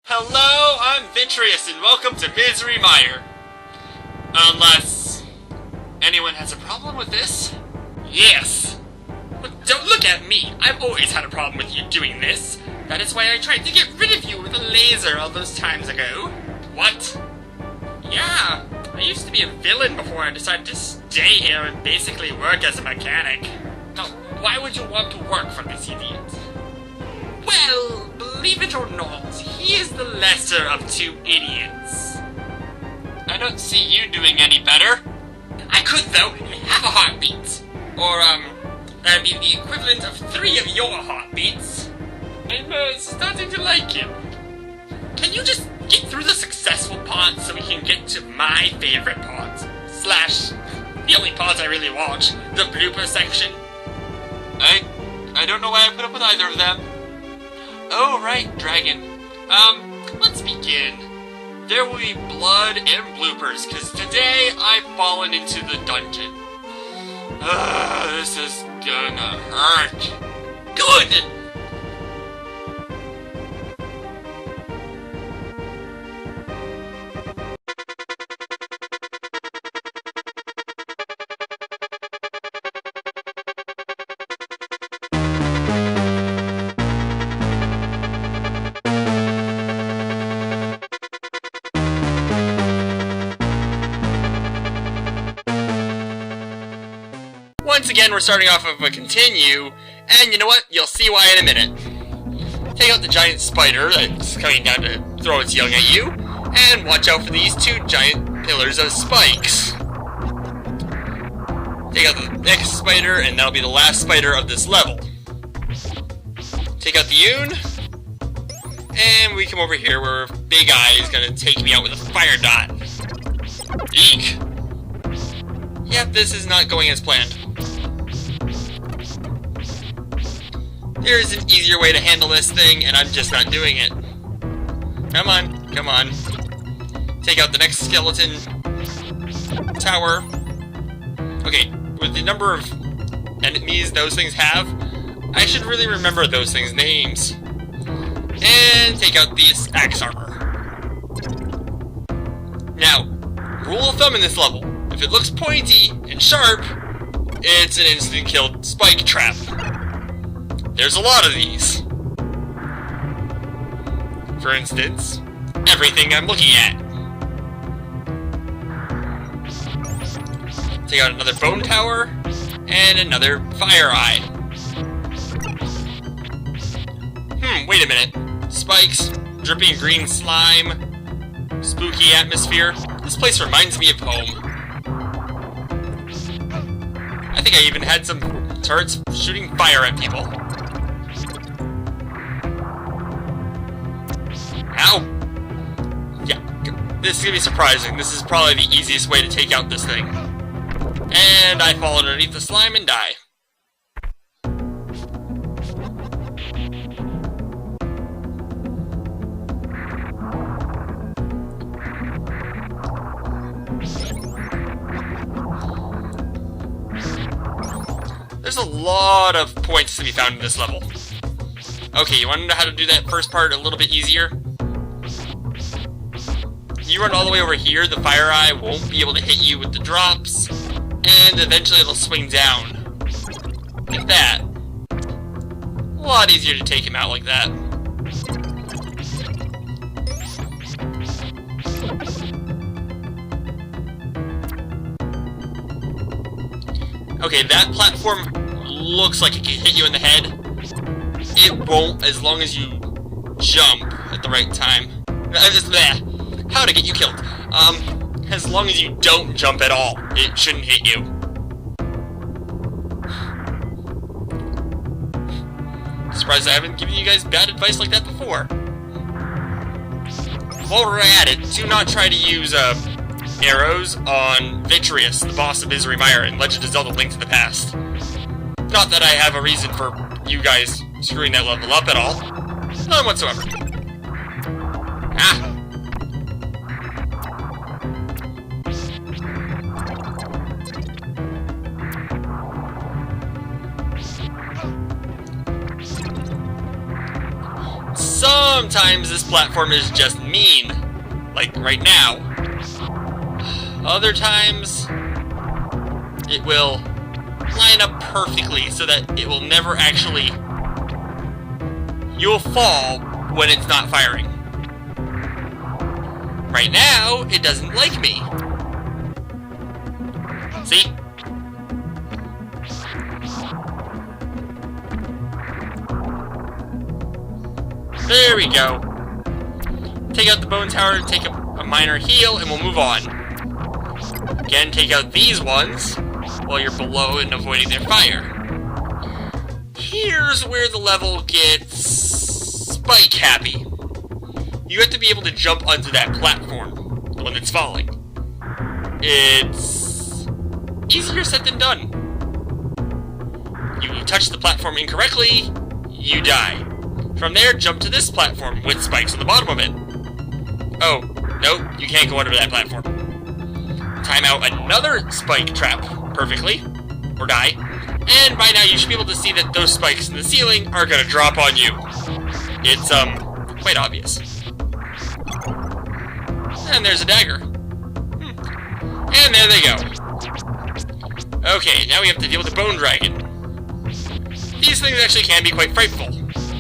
Hello, I'm Vitreous, and welcome to Misery Mire. Unless anyone has a problem with this? Yes. But don't look at me. I've always had a problem with you doing this. That is why I tried to get rid of you with a laser all those times ago. What? Yeah, I used to be a villain before I decided to stay here and basically work as a mechanic. Now, why would you want to work for this idiot? Well, believe it or not, he is the lesser of two idiots. I don't see you doing any better. I could, though, and have a heartbeat. Or, that'd be the equivalent of 3 of your heartbeats. I'm, starting to like him. Can you just get through the successful part so we can get to my favorite part? Slash, the only part I really watch, the blooper section. I don't know why I put up with either of them. Oh, right, dragon. Let's begin. There will be blood and bloopers, because today I've fallen into the dungeon. This is gonna hurt. Good! Once again, we're starting off of a continue, and you know what? You'll see why in a minute. Take out the giant spider that's coming down to throw its young at you, and watch out for these 2 giant pillars of spikes. Take out the next spider, and that'll be the last spider of this level. Take out the Yoon, and we come over here where Big Eye is gonna take me out with a fire dot. Eek. Yep, this is not going as planned. There is an easier way to handle this thing, and I'm just not doing it. Come on, come on. Take out the next skeleton tower. Okay, with the number of enemies those things have, I should really remember those things' names. And take out this axe armor. Now, rule of thumb in this level. If it looks pointy and sharp, it's an instant kill spike trap. There's a lot of these. For instance, everything I'm looking at. Take out another bone tower, and another fire eye. Wait a minute. Spikes, dripping green slime, spooky atmosphere. This place reminds me of home. I think I even had some turrets shooting fire at people. Ow! Yeah, this is gonna be surprising. This is probably the easiest way to take out this thing. And I fall underneath the slime and die. There's a lot of points to be found in this level. Okay, you want to know how to do that first part a little bit easier? You run all the way over here, the fire eye won't be able to hit you with the drops, and eventually it'll swing down. Like that. A lot easier to take him out like that. Okay, that platform looks like it can hit you in the head. It won't as long as you jump at the right time. How to get you killed. As long as you don't jump at all, it shouldn't hit you. Surprised I haven't given you guys bad advice like that before. While we're at it, do not try to use, arrows on Vitreous, the boss of Misery Mire in Legend of Zelda: Link to the Past. Not that I have a reason for you guys screwing that level up at all. None whatsoever. Ah! Sometimes this platform is just mean, like right now. Other times, it will line up perfectly so that it will never actually... You'll fall when it's not firing. Right now, it doesn't like me. See? There we go. Take out the bone tower, take a minor heal, and we'll move on. Again, take out these ones while you're below and avoiding their fire. Here's where the level gets Spike happy. You have to be able to jump onto that platform, the one that's falling. It's easier said than done. You touch the platform incorrectly, you die. From there, jump to this platform with spikes on the bottom of it. Oh, nope, you can't go under that platform. Time out another spike trap perfectly, or die, and by now you should be able to see that those spikes in the ceiling are gonna drop on you. It's, quite obvious. And there's a dagger. And there they go. Okay, now we have to deal with the bone dragon. These things actually can be quite frightful,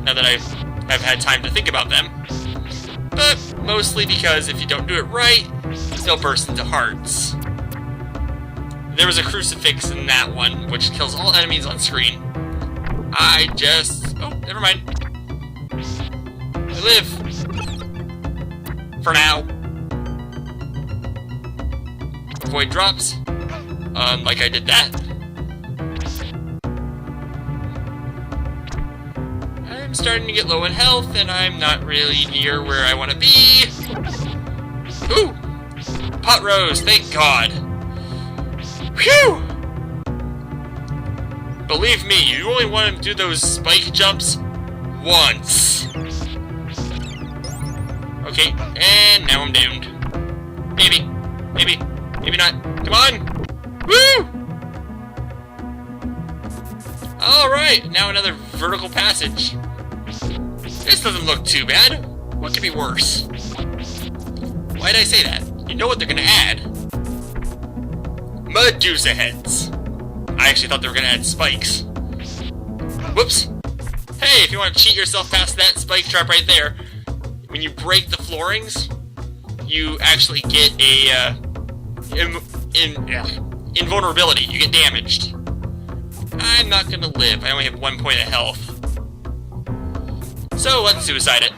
now that I've had time to think about them. But mostly because if you don't do it right, they'll burst into hearts. There was a crucifix in that one, which kills all enemies on screen. Oh, never mind. I live. For now. Avoid drops. Like I did that. I'm starting to get low in health, and I'm not really near where I want to be. Ooh! Pot rose, thank God. Phew! Believe me, you only want to do those spike jumps once. Okay, and now I'm doomed. Maybe not. Come on! Woo! Alright, now another vertical passage. This doesn't look too bad. What could be worse? Why'd I say that? You know what they're gonna add. Medusa heads. I actually thought they were gonna add spikes. Whoops. Hey, if you want to cheat yourself past that spike trap right there, when you break the floorings, you actually get a, invulnerability. You get damaged. I'm not gonna live. I only have 1 point of health. So let's suicide it.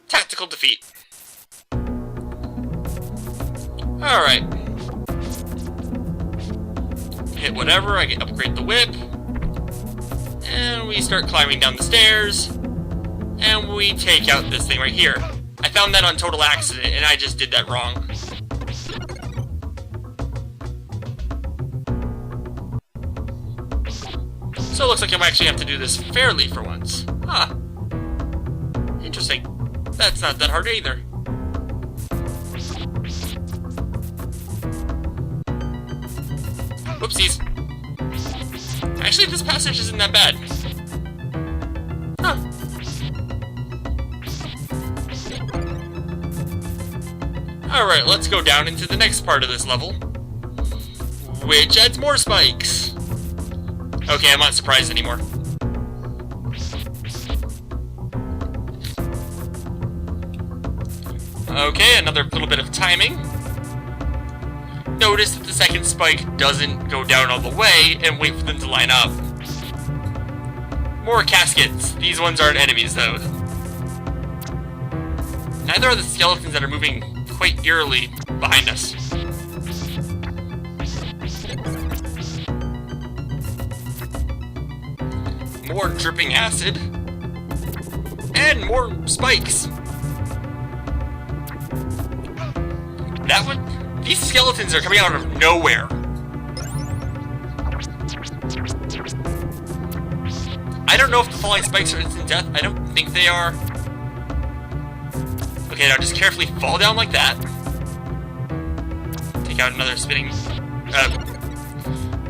Tactical defeat. Alright. Hit whatever, I can upgrade the whip. And we start climbing down the stairs. And we take out this thing right here. I found that on total accident, and I just did that wrong. So it looks like I actually have to do this fairly for once. Huh. Interesting. That's not that hard either. Whoopsies. Actually, this passage isn't that bad. Huh. Alright, let's go down into the next part of this level, which adds more spikes. Okay, I'm not surprised anymore. Okay, another little bit of timing. Notice that the second spike doesn't go down all the way and wait for them to line up. More caskets. These ones aren't enemies, though. Neither are the skeletons that are moving quite eerily behind us. More dripping acid. And more spikes. That one? These skeletons are coming out of nowhere. I don't know if the falling spikes are instant death. I don't think they are. Okay, now just carefully fall down like that. Take out another spinning...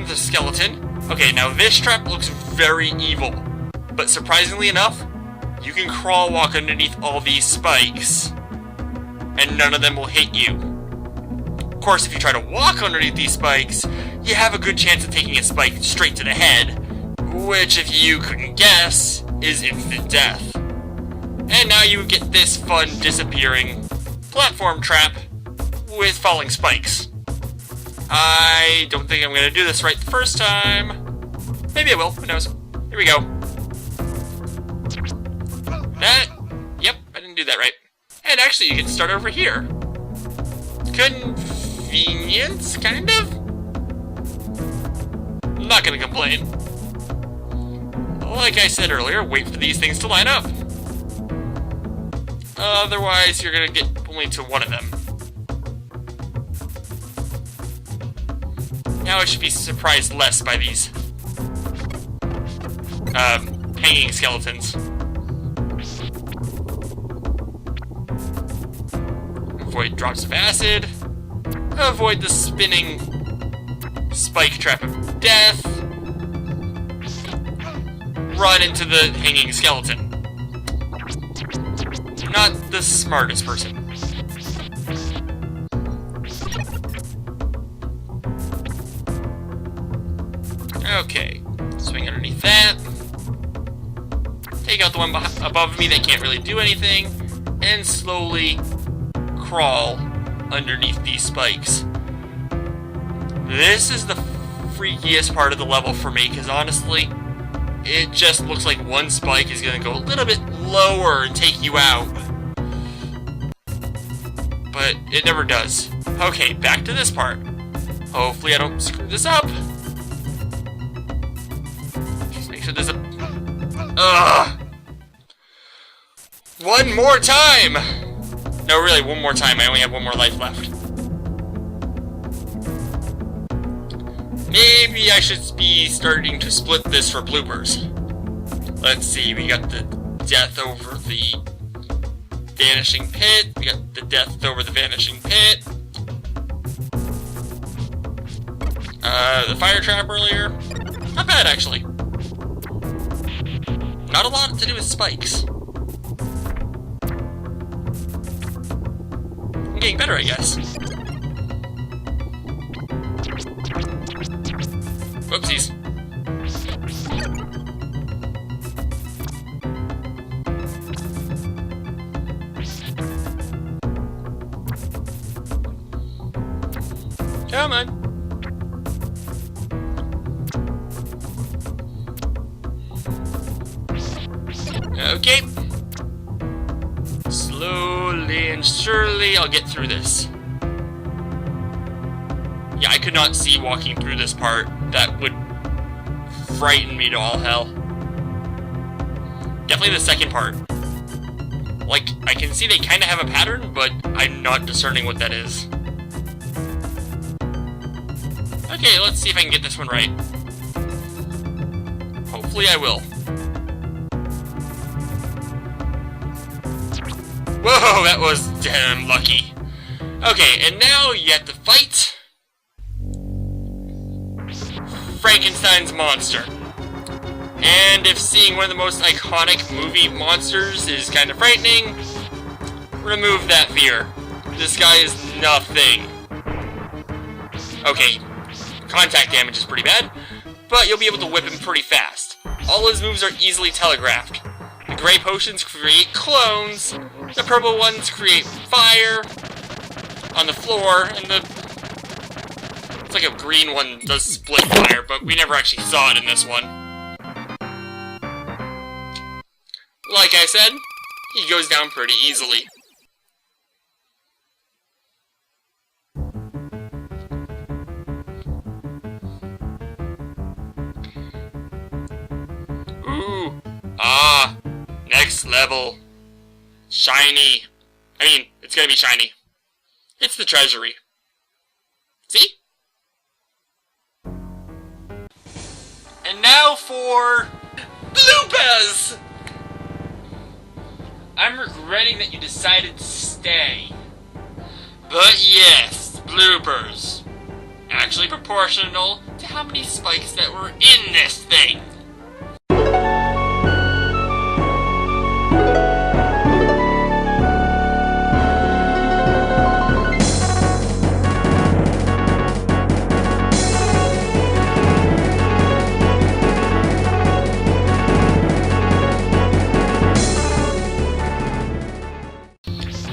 the skeleton. Okay, now this trap looks very evil. But surprisingly enough, you can crawl walk underneath all these spikes, and none of them will hit you. Of course, if you try to walk underneath these spikes, you have a good chance of taking a spike straight to the head, which, if you couldn't guess, is instant death. And now you get this fun disappearing platform trap with falling spikes. I don't think I'm going to do this right the first time. Maybe I will, who knows. Here we go. Yep, I didn't do that right. And actually, you can start over here. Convenience, kind of? I'm not going to complain. Like I said earlier, wait for these things to line up. Otherwise, you're going to get only to one of them. Now I should be surprised less by these hanging skeletons. Avoid drops of acid. Avoid the spinning spike trap of death. Run into the hanging skeleton. Not the smartest person. Okay, swing underneath that. Take out the one above me that can't really do anything, and slowly crawl underneath these spikes. This is the freakiest part of the level for me, because honestly, it just looks like one spike is going to go a little bit lower and take you out. But it never does. Okay, back to this part. Hopefully I don't screw this up. Just make sure there's a... Ugh! One more time! No, really, one more time. I only have one more life left. Maybe I should be starting to split this for bloopers. Let's see, we got the death over the vanishing pit. We got the death over the vanishing pit. The fire trap earlier. Not bad, actually. Not a lot to do with spikes. I'm getting better, I guess. Whoopsies. Come on. Okay. Slowly and surely I'll get through this. Yeah, I could not see walking through this part. That would frighten me to all hell. Definitely the second part. Like, I can see they kind of have a pattern, but I'm not discerning what that is. Okay, let's see if I can get this one right. Hopefully I will. Whoa, that was damn lucky. Okay, and now you have to fight Frankenstein's monster. And if seeing one of the most iconic movie monsters is kind of frightening, remove that fear. This guy is nothing. Okay, contact damage is pretty bad, but you'll be able to whip him pretty fast. All his moves are easily telegraphed. The gray potions create clones, the purple ones create fire on the floor, and it's like a green one does split fire, but we never actually saw it in this one. Like I said, he goes down pretty easily. Ooh, next level. Shiny. I mean, it's gonna be shiny. It's the treasury. See? And now for bloopers! I'm regretting that you decided to stay. But yes, bloopers. Actually proportional to how many spikes that were in this thing.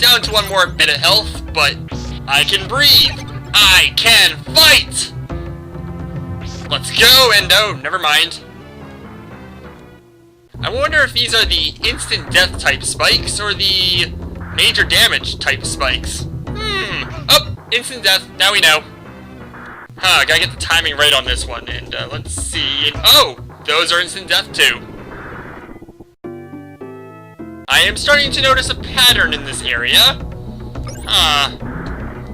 down to one more bit of health, but I can breathe. I can fight! Let's go, and oh, never mind. I wonder if these are the instant death type spikes or the major damage type spikes. Oh, instant death, now we know. Gotta get the timing right on this one, and let's see. Oh, those are instant death too. I am starting to notice a pattern in this area.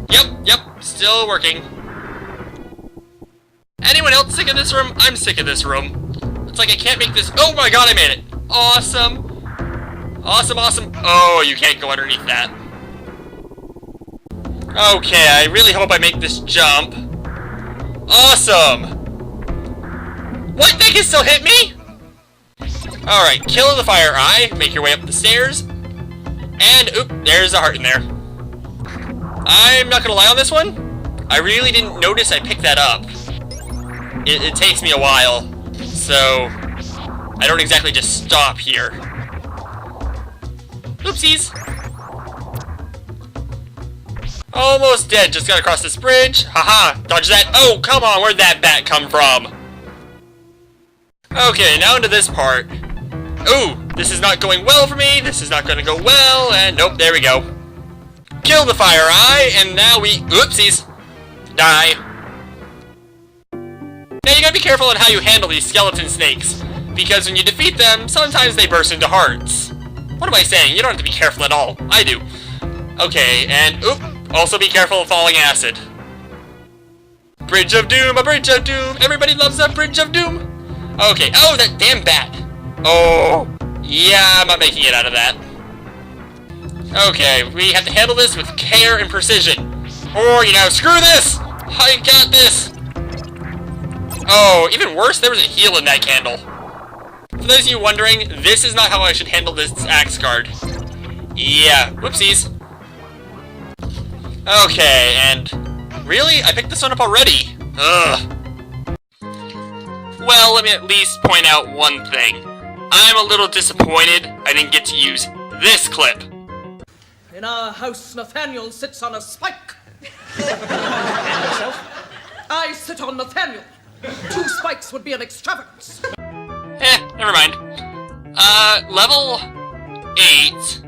Yep, still working. Anyone else sick of this room? I'm sick of this room. It's like I can't make this. Oh my god, I made it! Awesome! Awesome. Oh, you can't go underneath that. Okay, I really hope I make this jump. Awesome! What? They can still hit me? Alright, kill the fire eye, make your way up the stairs, and oop, there's a heart in there. I'm not gonna lie on this one, I really didn't notice I picked that up. It takes me a while, so I don't exactly just stop here. Oopsies! Almost dead, just gotta cross this bridge. Haha, dodge that. Oh, come on, where'd that bat come from? Okay, now into this part. Ooh, this is not going well for me, this is not gonna go well, and nope, there we go. Kill the fire eye, and now we, oopsies, die. Now you gotta be careful on how you handle these skeleton snakes, because when you defeat them, sometimes they burst into hearts. What am I saying? You don't have to be careful at all. I do. Okay, and oop, also be careful of falling acid. Bridge of Doom, a Bridge of Doom, everybody loves a Bridge of Doom. Okay, oh, that damn bat. Oh, yeah, I'm not making it out of that. Okay, we have to handle this with care and precision. Or, you know, screw this! I got this! Oh, even worse, there was a heal in that candle. For those of you wondering, this is not how I should handle this axe guard. Yeah, whoopsies. Okay, and really? I picked this one up already. Ugh. Well, let me at least point out one thing. I'm a little disappointed I didn't get to use this clip. In our house, Nathaniel sits on a spike. And yourself? I sit on Nathaniel. 2 spikes would be an extravagance. Never mind. Level 8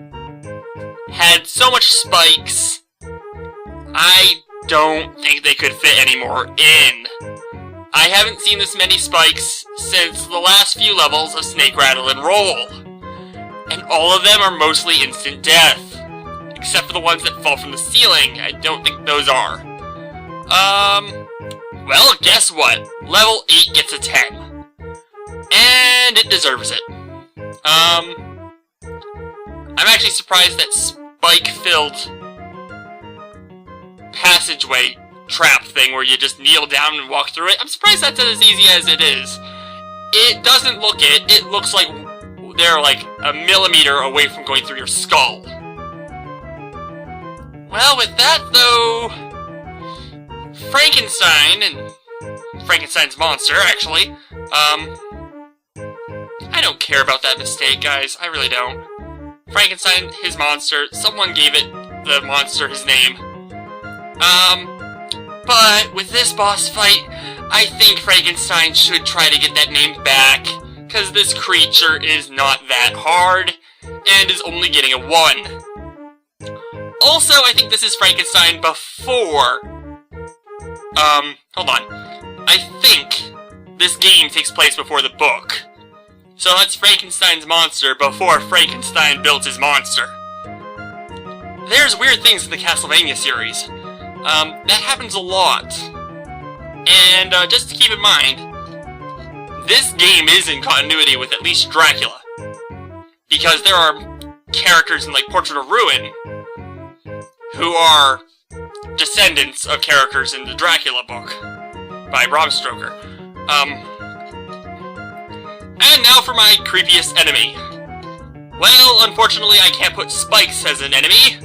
had so much spikes, I don't think they could fit any more in. I haven't seen this many spikes since the last few levels of Snake, Rattle, and Roll. And all of them are mostly instant death. Except for the ones that fall from the ceiling, I don't think those are. Well, guess what? Level 8 gets a 10. And it deserves it. I'm actually surprised that spike-filled passageway trap thing where you just kneel down and walk through it. I'm surprised that's as easy as it is. It doesn't look it. It looks like they're like a millimeter away from going through your skull. Well, with that though, Frankenstein's monster, actually, I don't care about that mistake, guys. I really don't. Frankenstein, his monster, someone gave it, the monster, his name. But with this boss fight, I think Frankenstein should try to get that name back, because this creature is not that hard, and is only getting a 1. Also, I think this is Frankenstein before... hold on. I think this game takes place before the book. So that's Frankenstein's monster before Frankenstein built his monster. There's weird things in the Castlevania series. That happens a lot. And, just to keep in mind, this game is in continuity with at least Dracula. Because there are characters in, like, Portrait of Ruin who are descendants of characters in the Dracula book by Bram Stoker. And now for my creepiest enemy. Well, unfortunately, I can't put Spikes as an enemy.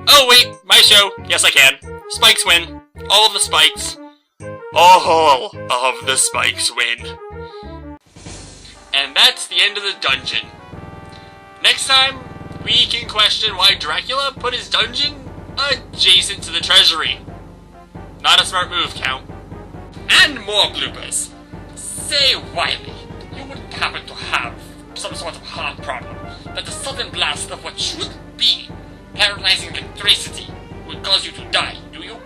Oh, wait, my show. Yes, I can. Spikes win. All of the Spikes. All of the Spikes win. And that's the end of the dungeon. Next time, we can question why Dracula put his dungeon adjacent to the treasury. Not a smart move, Count. And more bloopers. Say, Wiley, you wouldn't happen to have some sort of heart problem that the sudden blast of what should be paralyzing electricity would cause you to die, do you?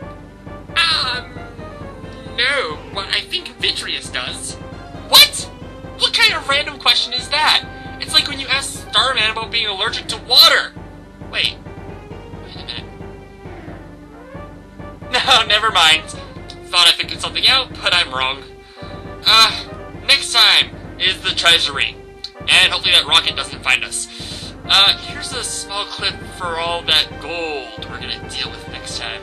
No, but I think Vitreous does. What? What kind of random question is that? It's like when you ask Starman about being allergic to water. Wait a minute. No, never mind. Thought I figured something out, but I'm wrong. Next time is the treasury. And hopefully that rocket doesn't find us. Here's a small clip for all that gold we're gonna deal with next time.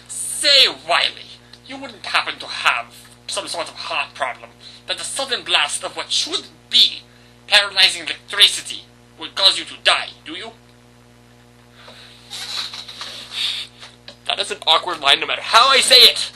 Say, Wiley, you wouldn't happen to have some sort of heart problem that the sudden blast of what should be paralyzing electricity would cause you to die, do you? That is an awkward line no matter how I say it.